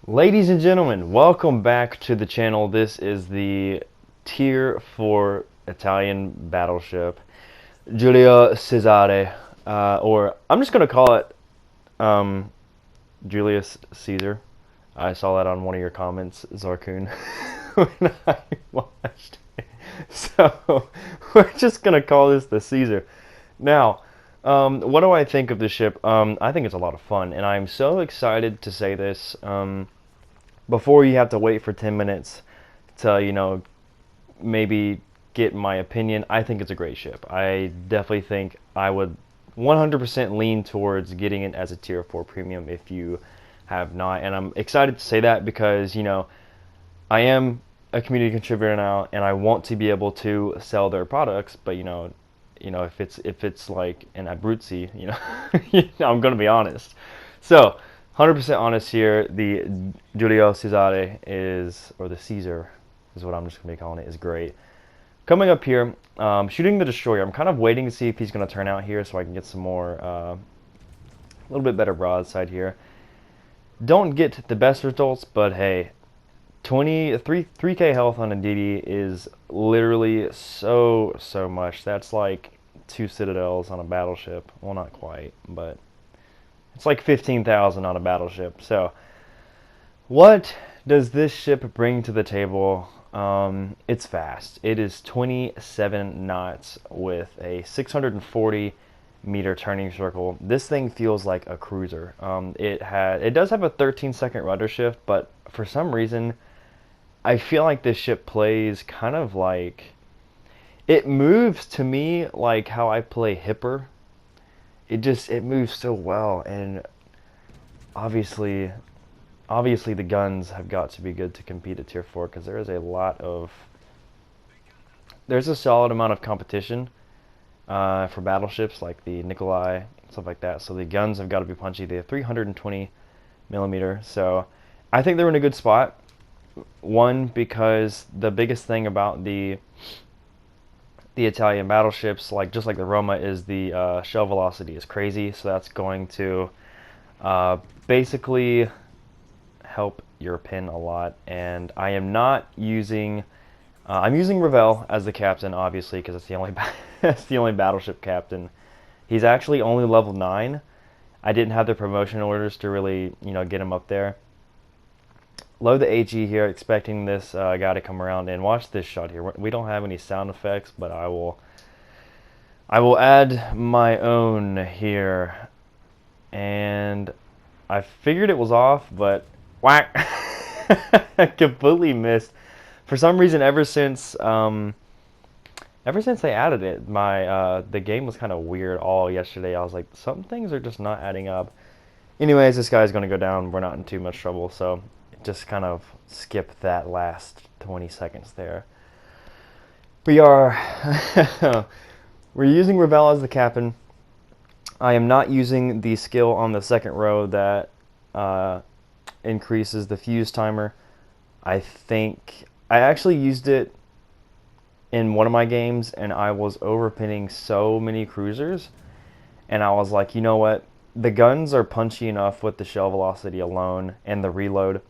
Ladies and gentlemen, welcome back to the channel. This is the Tier 4 Italian battleship, Giulio Cesare, or I'm just going to call it um, Julius Caesar. I saw that on one of your comments, Zarkoon, when I watched it. So, we're just going to call this the Caesar. Now, what do I think of the ship? I think it's a lot of fun, and I'm so excited to say this. Before you have to wait for 10 minutes to, maybe get my opinion, I think it's a great ship. I definitely think I would 100% lean towards getting it as a tier 4 premium if you have not. And I'm excited to say that because, I am a community contributor now and I want to be able to sell their products, but if it's like an Abruzzi, I'm going to be honest. So, 100% honest here, the Giulio Cesare or the Caesar is what I'm just going to be calling it, is great. Coming up here, shooting the destroyer. I'm kind of waiting to see if he's going to turn out here so I can get some more, a little bit better broadside here. Don't get the best results, but hey, 3K health on a DD is literally so much. That's like 2 citadels on a battleship. Well, not quite, but it's like 15,000 on a battleship. So, what does this ship bring to the table? It's fast. It is 27 knots with a 640-meter turning circle. This thing feels like a cruiser. It does have a 13-second rudder shift, but for some reason, I feel like this ship plays kind of like, it moves to me like how I play Hipper. It moves so well, and obviously the guns have got to be good to compete at tier 4 because there's a solid amount of competition for battleships like the Nikolai, stuff like that. So the guns have got to be punchy. They have 320 millimeter, so I think they're in a good spot. One, because the biggest thing about the Italian battleships, just like the Roma, is the shell velocity is crazy. So that's going to basically help your pin a lot. And I am not using. I'm using Ravel as the captain, obviously, because it's the only that's the only battleship captain. He's actually only level 9. I didn't have the promotion orders to really, get him up there. Load the AG here, expecting this guy to come around, and watch this shot here. We don't have any sound effects, but I will add my own here. And I figured it was off, but whack! I completely missed. For some reason, ever since they added it, the game was kind of weird all yesterday. I was like, some things are just not adding up. Anyways, this guy's gonna go down. We're not in too much trouble, so just kind of skip that last 20 seconds there. We're using Ravel as the captain. I am not using the skill on the second row that increases the fuse timer. I think I actually used it in one of my games, and I was overpinning so many cruisers, and I was like, you know what? The guns are punchy enough with the shell velocity alone and the reload.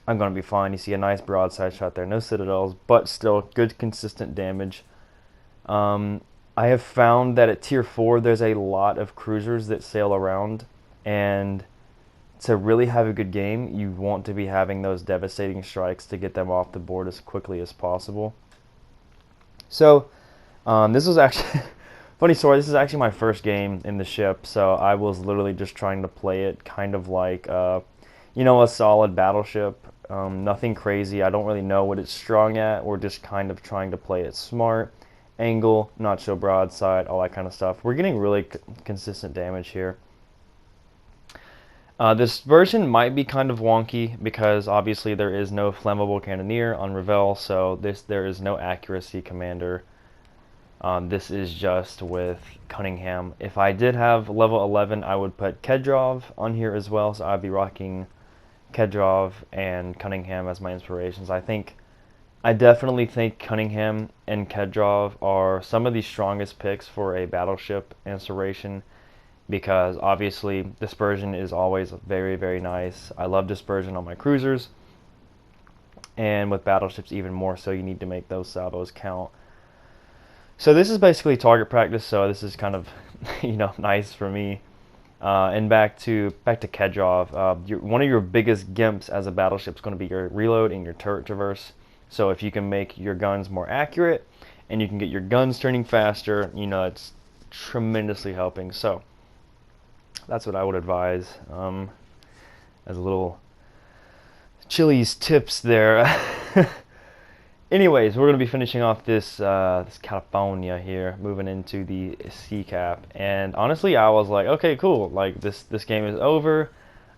I'm going to be fine. You see a nice broadside shot there. No citadels, but still good consistent damage. I have found that at tier 4 there's a lot of cruisers that sail around, and to really have a good game you want to be having those devastating strikes to get them off the board as quickly as possible. So this was actually funny story, this is actually my first game in the ship, so I was literally just trying to play it kind of like a solid battleship. Nothing crazy. I don't really know what it's strong at. We're just kind of trying to play it smart. Angle, not so broadside, all that kind of stuff. We're getting really consistent damage here. This version might be kind of wonky because obviously there is no flammable cannoneer on Ravel, so there is no accuracy commander. This is just with Cunningham. If I did have level 11, I would put Kedrov on here as well, so I'd be rocking Kedrov and Cunningham as my inspirations. I definitely think Cunningham and Kedrov are some of the strongest picks for a battleship inspiration. because obviously dispersion is always very, very nice. I love dispersion on my cruisers, and with battleships even more so. You need to make those salvos count. So this is basically target practice, so this is kind of nice for me. And back to Kedrov, one of your biggest gimps as a battleship is going to be your reload and your turret traverse. So if you can make your guns more accurate and you can get your guns turning faster, it's tremendously helping. So that's what I would advise as a little Chili's tips there. Anyways, we're going to be finishing off this California here, moving into the sea cap. And honestly, I was like, okay, cool. Like this game is over.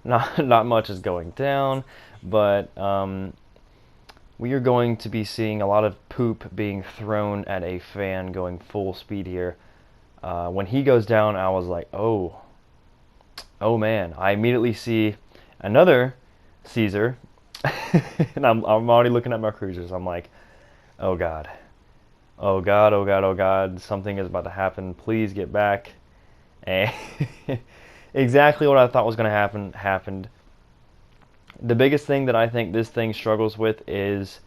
Not much is going down, but we are going to be seeing a lot of poop being thrown at a fan going full speed here. When he goes down, I was like, oh man. I immediately see another Caesar, and I'm already looking at my cruisers. I'm like, oh God, oh God, oh God, oh God, something is about to happen. Please get back. And exactly what I thought was going to happen happened. The biggest thing that I think this thing struggles with is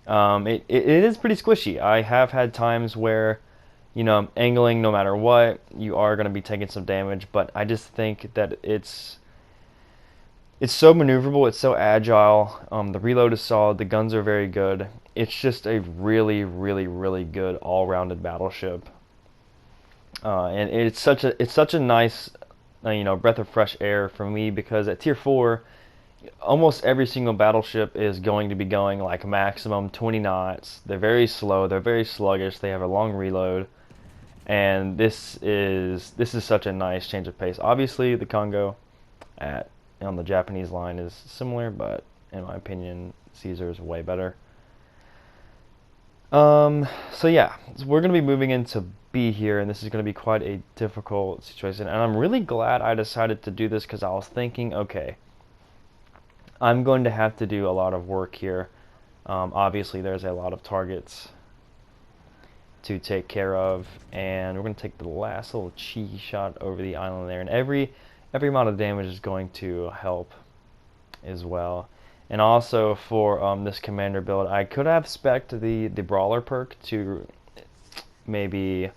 it is pretty squishy. I have had times where, angling no matter what, you are going to be taking some damage, but I just think that it's so maneuverable, it's so agile, the reload is solid, the guns are very good. It's just a really, really, really good all-rounded battleship. And it's such a nice breath of fresh air for me, because at tier 4 almost every single battleship is going to be going like maximum 20 knots. They're very slow, they're very sluggish, they have a long reload, and this is such a nice change of pace. Obviously the Congo on the Japanese line is similar, but in my opinion Caesar is way better. So yeah, we're going to be moving into B here, and this is going to be quite a difficult situation, and I'm really glad I decided to do this, because I was thinking, okay, I'm going to have to do a lot of work here. Obviously there's a lot of targets to take care of, and we're going to take the last little cheeky shot over the island there, and every amount of damage is going to help as well. And also for this commander build, I could have spec'd the brawler perk to maybe,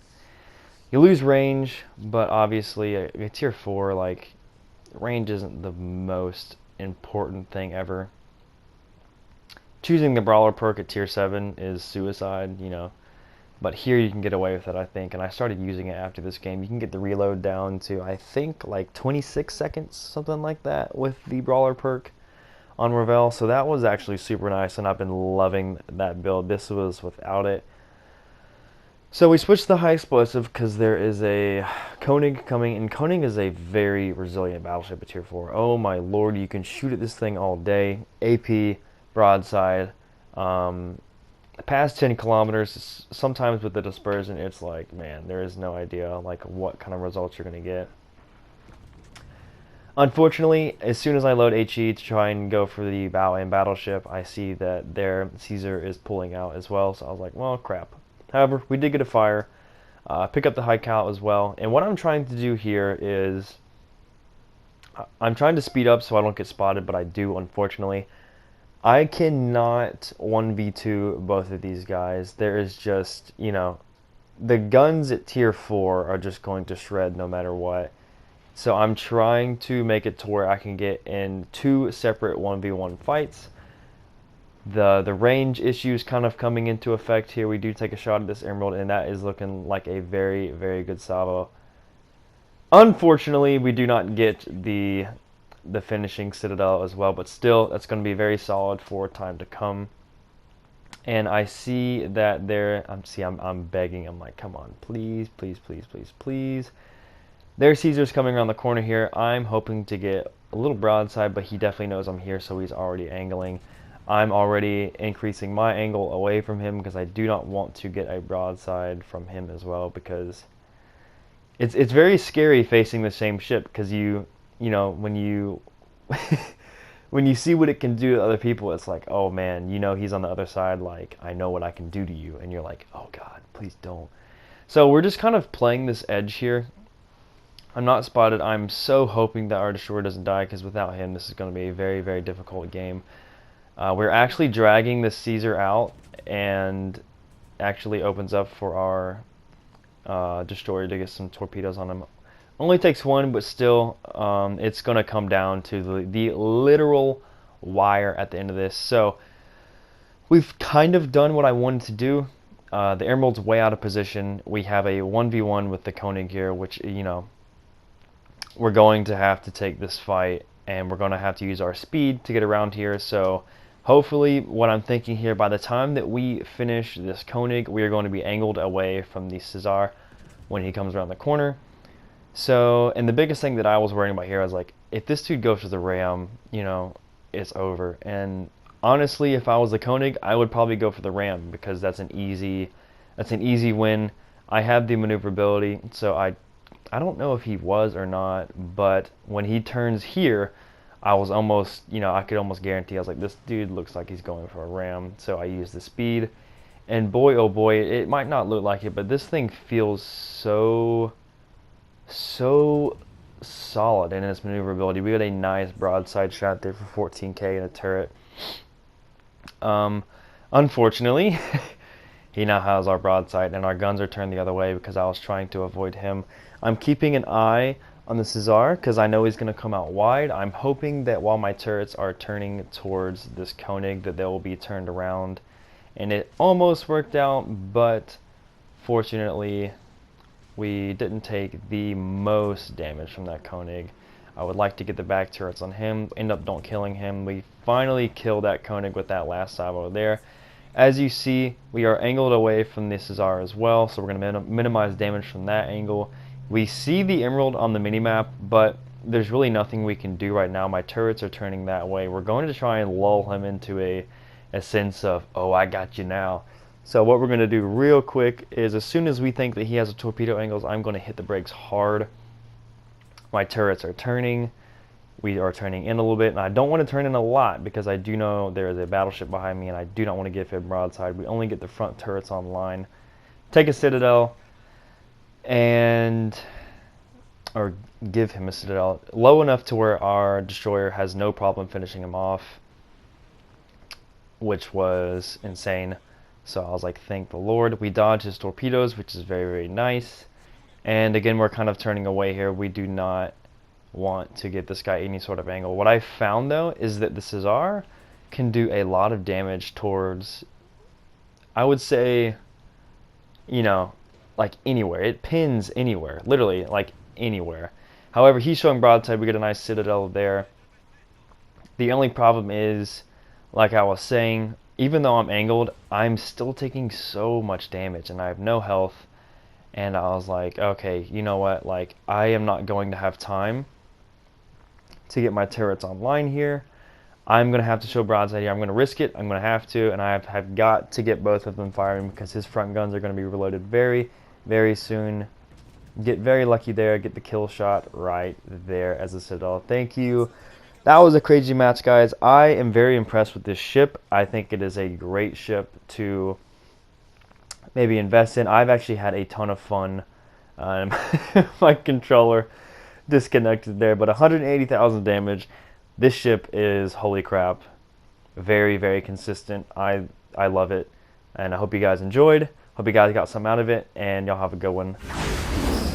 you lose range, but obviously a tier 4, like, range isn't the most important thing ever. Choosing the brawler perk at tier 7 is suicide, but here you can get away with it, I think, and I started using it after this game. You can get the reload down to, I think, like 26 seconds, something like that, with the brawler perk on Ravel, so that was actually super nice, and I've been loving that build. This was without it. So we switched to high explosive because there is a Koenig coming, and Koenig is a very resilient battleship at tier 4. Oh my lord, you can shoot at this thing all day. AP, broadside, past 10 kilometers, sometimes with the dispersion, it's like, man, there is no idea like what kind of results you're going to get. Unfortunately, as soon as I load HE to try and go for the bow and battleship, I see that their Caesar is pulling out as well, so I was like, well, crap. However, we did get a fire, pick up the high cal as well, and what I'm trying to do here is, I'm trying to speed up so I don't get spotted, but I do, unfortunately. I cannot 1v2 both of these guys. There is just, the guns at tier 4 are just going to shred no matter what. So I'm trying to make it to where I can get in 2 separate 1v1 fights. The range issues kind of coming into effect here. We do take a shot at this emerald, and that is looking like a very, very good salvo. Unfortunately, we do not get the finishing citadel as well, but still, that's going to be very solid for time to come. And I see that there, I'm begging, I'm like, come on, please, please, please, please, please. There's Caesar's coming around the corner here. I'm hoping to get a little broadside, but he definitely knows I'm here, so he's already angling. I'm already increasing my angle away from him because I do not want to get a broadside from him as well, because it's very scary facing the same ship, because you when you when you see what it can do to other people, it's like, oh man, he's on the other side, like, I know what I can do to you, and you're like, oh god, please don't. So we're just kind of playing this edge here. I'm not spotted. I'm so hoping that our destroyer doesn't die, because without him, this is going to be a very, very difficult game. We're actually dragging the Caesar out, and actually opens up for our destroyer to get some torpedoes on him. Only takes one, but still, it's going to come down to the literal wire at the end of this. So we've kind of done what I wanted to do. The Emerald's way out of position. We have a 1v1 with the Koenig here, which, you know, we're going to have to take this fight, and we're going to have to use our speed to get around here. So hopefully, what I'm thinking here, by the time that we finish this Koenig, we are going to be angled away from the Cesare when he comes around the corner. So, and the biggest thing that I was worrying about here, I was like, if this dude goes to the ram, you know, it's over. And honestly, if I was the Koenig, I would probably go for the ram, because that's an easy win. I have the maneuverability, so I don't know if he was or not, but when he turns here, I was almost, you know, I could almost guarantee, I was like, this dude looks like he's going for a ram. So I used the speed, and boy, oh boy, it might not look like it, but this thing feels so solid in its maneuverability. We got a nice broadside shot there for 14k in a turret. Unfortunately, he now has our broadside, and our guns are turned the other way because I was trying to avoid him. I'm keeping an eye on the Cesare because I know he's going to come out wide. I'm hoping that while my turrets are turning towards this Koenig, that they will be turned around. And it almost worked out, but fortunately, we didn't take the most damage from that Koenig. I would like to get the back turrets on him, end up don't killing him. We finally killed that Koenig with that last salvo there. As you see, we are angled away from the Cesare as well, so we're going to minimize damage from that angle. We see the Emerald on the minimap, but there's really nothing we can do right now. My turrets are turning that way. We're going to try and lull him into a sense of, oh, I got you now. So what we're going to do real quick is, as soon as we think that he has a torpedo angles, I'm going to hit the brakes hard. My turrets are turning. We are turning in a little bit, and I don't want to turn in a lot because I do know there is a battleship behind me, and I do not want to give him broadside. We only get the front turrets online. Take a citadel, or give him a citadel low enough to where our destroyer has no problem finishing him off, which was insane. So I was like, thank the Lord. We dodged his torpedoes, which is very, very nice. And again, we're kind of turning away here. We do not want to get this guy any sort of angle. What I found, though, is that the Cesare can do a lot of damage towards, I would say, you know, like anywhere. It pins anywhere, literally, like anywhere. However, he's showing broadside. We get a nice citadel there. The only problem is, like I was saying, even though I'm angled, I'm still taking so much damage, and I have no health. And I was like, okay, you know what? Like, I am not going to have time to get my turrets online here. I'm going to have to show broadside here. I'm going to risk it. I'm going to have to. And I have got to get both of them firing because his front guns are going to be reloaded very, very soon. Get very lucky there. Get the kill shot right there as a citadel. Thank you. That was a crazy match, guys. I am very impressed with this ship. I think it is a great ship to maybe invest in. I've actually had a ton of fun. My controller disconnected there, but 180,000 damage. This ship is, holy crap, very, very consistent. I love it, and I hope you guys enjoyed. Hope you guys got some out of it, and y'all have a good one. Peace.